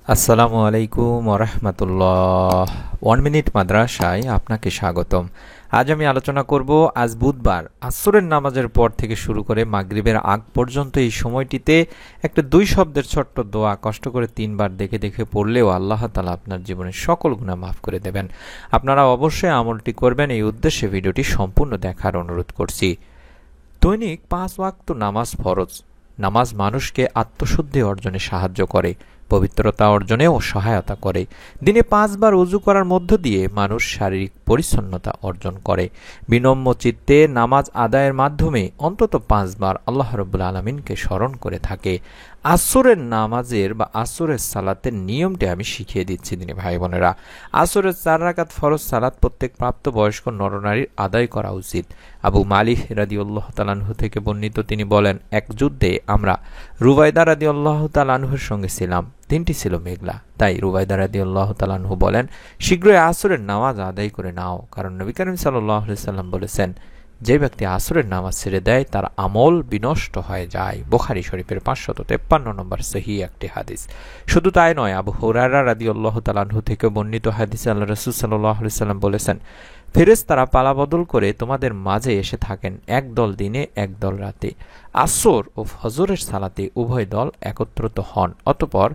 আসসালামু আলাইকুম ওরহমতুল্লাহ। 1 মিনিট মাদ্রাসায় আপনাকে স্বাগতম। আজ আমি আলোচনা করব, আজ বুধবার আসরের নামাজের পর থেকে শুরু করে মাগরিবের আগ পর্যন্ত এই সময়টিতে একটা 2 শব্দের ছোট্ট দোয়া কষ্ট করে 3 বার দেখে দেখে পড়লেও আল্লাহ তাআলা আপনার জীবনের সকল গুনাহ মাফ করে দেবেন। আপনারা অবশ্যই আমলটি করবেন, এই উদ্দেশ্যে ভিডিওটি সম্পূর্ণ দেখার অনুরোধ করছি। দৈনিক 5 ওয়াক্ত নামাজ ফরজ। নামাজ মানুষকে আত্মশুদ্ধি অর্জনে সাহায্য করে, পবিত্রতা অর্জনেও সহায়তা করে। দিনে 5 বার ওযু করার মধ্য দিয়ে মানুষ শারীরিক পরিচ্ছন্নতা অর্জন করে। বিনম্র চিত্তে নামাজ আদায়ের মাধ্যমে অন্তত 5 বার আল্লাহ রাব্বুল আলামিনকে স্মরণ করে থাকে। আসরের নামাজের বা আসরের সালাতের নিয়মটি আমি শিখিয়ে দিচ্ছি দিনী ভাই বোনেরা। আসরের 4 রাকাত ফরজ সালাত প্রত্যেক প্রাপ্তবয়স্ক নরনারীর আদায় করা উচিত। আবু মালিক রাদিয়াল্লাহু তাআলা আনহু থেকে বর্ণিত, তিনি বলেন, এক যুদ্ধে আমরা রুবাইদা রাদিয়াল্লাহু তাআলা আনহুর সঙ্গে ছিলাম। দিনটি ছিল মেঘলা, তাই রুবাইদা রাদিয়াল্লাহু তাআলা আনহু বলেন, শীঘ্রই আসরের নামাজ আদায় করে নাও, কারণ নবী করিম সাল্লাল্লাহু আলাইহি সাল্লাম বলেছেন, যে ব্যক্তি আসরের নামাজ ছেড়ে দেয় তার আমল বিনষ্ট হয়ে যায়। বুখারী শরীফের 553 নম্বর সহিহ একটি হাদিস। শুধু তাই নয়, আবু হুরায়রা রাদিয়াল্লাহু তাআলা আনহু থেকে বর্ণিত হাদিসে আল্লাহ রাসূল সাল্লাল্লাহু আলাইহি সাল্লাম বলেছেন, ফেরেশতারা পালাবদল করে তোমাদের মাঝে এসে থাকেন, এক দল দিনে এক দল রাতে। আসর ও ফজরের সালাতে উভয় দল একত্রিত হন, অতঃপর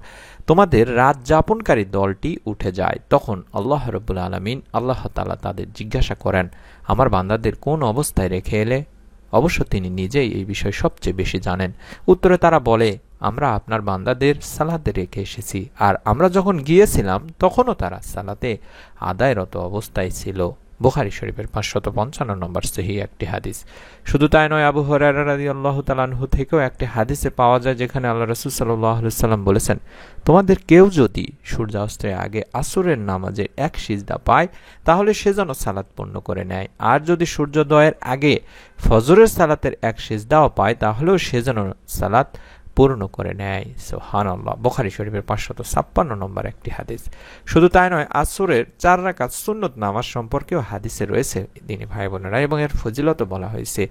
তোমাদের রাত যাপনকারী দলটি উঠে যায়। তখন আল্লাহ রাব্বুল আলামিন আল্লাহ তাআলা তাদের জিজ্ঞাসা করেন, আমার বান্দাদের কোন অবস্থায় রেখে এলে? অবশ্য তিনি নিজেই এই বিষয় সবচেয়ে বেশি জানেন। উত্তরে তারা বলে, আমরা আপনার বান্দাদের সালাতে রেখে এসেছি, আর আমরা যখন গিয়েছিলাম তখনও তারা সালাতে আদায়রত অবস্থায় ছিল। বুখারী শরীফের 555 নম্বর সহিহ একটি হাদিস। শুধু তাই নয়, আবু হুরায়রা রাদিয়াল্লাহু তাআলা আনহু থেকেও একটি হাদিসে পাওয়া যায়, যেখানে আল্লাহ রাসূল সাল্লাল্লাহু আলাইহি সাল্লাম বলেছেন, তোমাদের কেউ যদি সূর্যাস্তের আগে আসরের নামাজের এক সিজদা পায়, তাহলে সে যেন সালাত পূর্ণ করে নেয়, আর যদি সূর্যোদয়ের আগে ফজরের সালাতের এক সিজদাও পায়, তাহলেও সে যেন সালাত পূর্ণ করে নেয়। সুবহানাল্লাহ। বুখারী শরীফের 556 নম্বর একটি হাদিস। শুধু তাই নয়, আসরের 4 রাকাত সুন্নত নামাজ সম্পর্কেও হাদিসে রয়েছে দিনী ভাই বোনেরা, এবং এর ফজিলত বলা হয়েছে।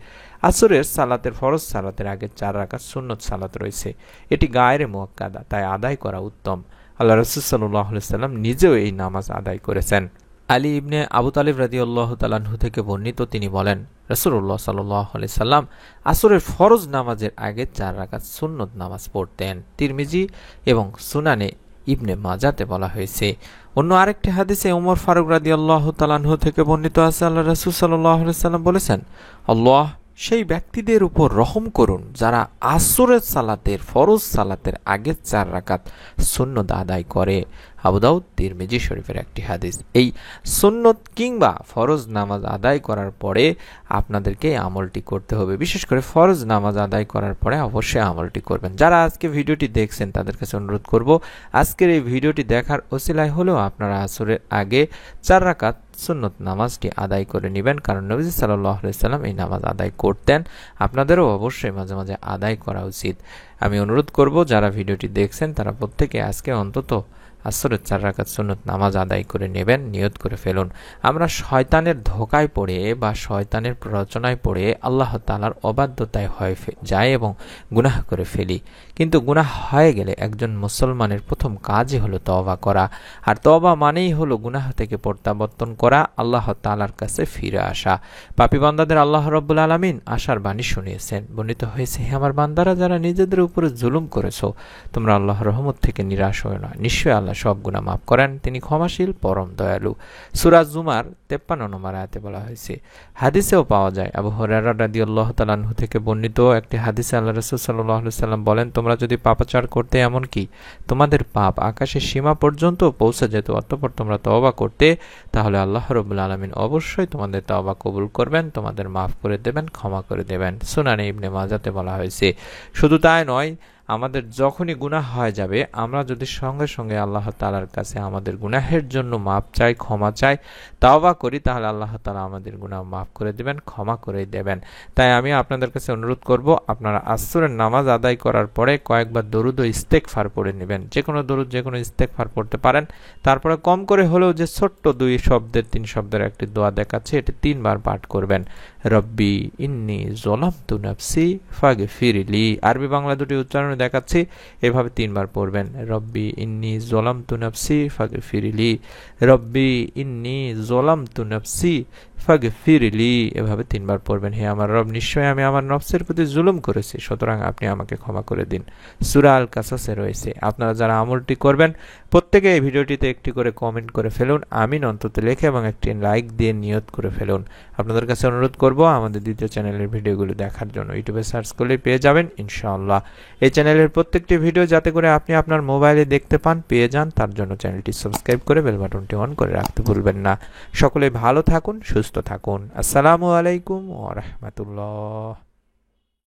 আসরের সালাতের ফরজ সালাতের আগে 4 রাকাত সুন্নত সালাত রয়েছে। এটি গায়রে মুআক্কাদা, তাই আদায় করা উত্তম। আল্লাহ রাসূল সাল্লাল্লাহু আলাইহি সাল্লাম নিজেও এই নামাজ আদায় করেছেন। আলী ইবনে আবু তালিব রাদিয়াল্লাহু তাআলা আনহু থেকে বর্ণিত, তিনি বলেন, রাসূলুল্লাহ সাল্লাল্লাহু আলাইহি সাল্লাম আসরের ফরজ নামাজের আগে 4 রাকাত সুন্নত নামাজ পড়তেন। তিরমিজি এবং সুনানে ইবনে মাজাতে বলা হয়েছে। অন্য আরেকটি হাদিসে ওমর ফারুক রাদিয়াল্লাহু তাআলা আনহু থেকে বর্ণিত আছে, আল্লাহ রাসূল সাল্লাল্লাহু আলাইহি সাল্লাম বলেছেন, আল্লাহ সেই ব্যক্তিদের উপর রহম করুন যারা আসরের সালাতের ফরজ সালাতের আগে 4 রাকাত সুন্নত আদায় করে। আবু দাউদ, তিরমিজি শরীফের একটি হাদিস। এই সুন্নত কিংবা ফরজ নামাজ আদায় করার পরে আপনাদেরকে আমলটি করতে হবে। বিশেষ করে ফরজ নামাজ আদায় করার পরে অবশ্যই আমলটি করবেন। যারা আজকে ভিডিওটি দেখছেন তাদের কাছে অনুরোধ করব, আজকের এই ভিডিওটি দেখার ওসিলায় হলেও আপনারা আসরের আগে 4 রাকাত সুন্নত নামাজটি আদায় করে নেবেন, কারণ নবী সাল্লাল্লাহু আলাইহি সাল্লাম এই নামাজ আদায় করতেন। আপনাদেরও অবশ্যই মাঝে মাঝে আদায় করা উচিত। আমি অনুরোধ করব, যারা ভিডিওটি দেখছেন তারা প্রত্যেকে আজকে অন্তত আসরের 4 রাকাত সুন্নত নামাজ আদায় করে নেবেন, নিয়ত করে ফেলুন। আমরা শয়তানের ধোকায় পড়ে বা শয়তানের প্ররোচনায় পড়ে আল্লাহ তাআলার অবাধ্যতায় হয়ে যায় এবং গুনাহ করে ফেলি। কিন্তু গুনাহ হয়ে গেলে একজন মুসলমানের প্রথম কাজই হলো তওবা করা, আর তওবা মানেই হলো গুনাহ থেকে প্রত্যাবর্তন করা, আল্লাহ তাআলার কাছে ফিরে আসা। পাপী বান্দাদের আল্লাহ রাব্বুল আলামিন আশার বাণী শুনিয়েছেন। বর্ণিত হয়েছে, হে আমার বান্দারা, যারা নিজেদের উপরে জুলুম করেছো, তোমরা আল্লাহর রহমত থেকে নিরাশ হও না। নিশ্চয়ই আল্লাহ সব গুনাহ মাফ করেন, তিনি ক্ষমাশীল, পরম দয়ালু। সূরা জুমার 53 নম্বর আয়াতে বলা হয়েছে। হাদিসেও পাওয়া যায়, আবু হুরায়রা রাদিয়াল্লাহু তাআলা আনহু থেকে বর্ণিত একটি হাদিসে আল্লাহ রাসূল সাল্লাল্লাহু আলাইহি সাল্লাম বলেন, তোমরা যদি পাপাচার করতে, এমনকি তোমাদের পাপ আকাশের সীমা পর্যন্ত পৌঁছে যেত, অতঃপর তোমরা তওবা করতে, তাহলে আল্লাহ রাব্বুল আলামিন অবশ্যই তোমাদের তওবা কবুল করবেন, তোমাদের মাফ করে দেবেন, ক্ষমা করে দেবেন। সুনানে ইবনে মাজাতে বলা হয়েছে। শুধু তাই নয়, আমাদের যখনই গুনাহ হয়ে যাবে, আমরা যদি সঙ্গে সঙ্গে আল্লাহ তাআলার কাছে আমাদের গুনাহের জন্য মাপ চাই, ক্ষমা চাই, তওবা করি, তাহলে আল্লাহ তাআলা আমাদের গুনাহ মাফ করে দেবেন, ক্ষমা করে দেবেন। তাই আমি আপনাদের কাছে অনুরোধ করব, আপনারা আসরের নামাজ আদায় করার পরে কয়েকবার দরুদ ও ইস্তেগফার পড়ে নেবেন। যে কোনো দরুদ, যে কোনো ইস্তেগফার পড়তে পারেন। তারপরে কম করে হলেও যে ছোট্ট 2 শব্দের 3 শব্দের একটি দোয়া দেখাচ্ছে, এটি 3 বার পাঠ করবেন। রব্বি ইন্নি যলামতু নাফসি ফাগফিরলি। আরবি বাংলা দুটি উচ্চারণ দেখাচ্ছি, এভাবে 3 বার পড়বেন। রব্বি ইন্নি যলামতু নাফসি ফাগফিরলি, রব্বি ইন্নি যলামতু নাফসি ফাগফিরলি, এভাবে 3 বার পড়বেন। হে আমার রব, নিশ্চয়ই আমি আমার নফসের প্রতি জুলুম করেছি, সুতরাং আপনি আমাকে ক্ষমা করে দিন। সূরা আল কাসাসে রয়েছে। আপনারা যারা আমলটি করবেন প্রত্যেকে এই ভিডিওটিতে একটি করে কমেন্ট করে ফেলুন, আমিন অন্তত লিখে, এবং একটি লাইক দিয়ে নিয়ত করে ফেলুন। আপনাদের কাছে অনুরোধ করব আমাদের দ্বিতীয় চ্যানেলের ভিডিওগুলো দেখার জন্য। ইউটিউবে সার্চ করলে পেয়ে যাবেন ইনশাআল্লাহ। এই চ্যানেলের প্রত্যেকটি ভিডিও যাতে করে আপনি আপনার মোবাইলে দেখতে পান, পেয়ে যান, তার জন্য চ্যানেলটি সাবস্ক্রাইব করে বেল বাটনটি অন করে রাখতে ভুলবেন না। সকলে ভালো থাকুন, সুস্থ থাকুন। আসসালামু আলাইকুম ওয়া রাহমাতুল্লাহ।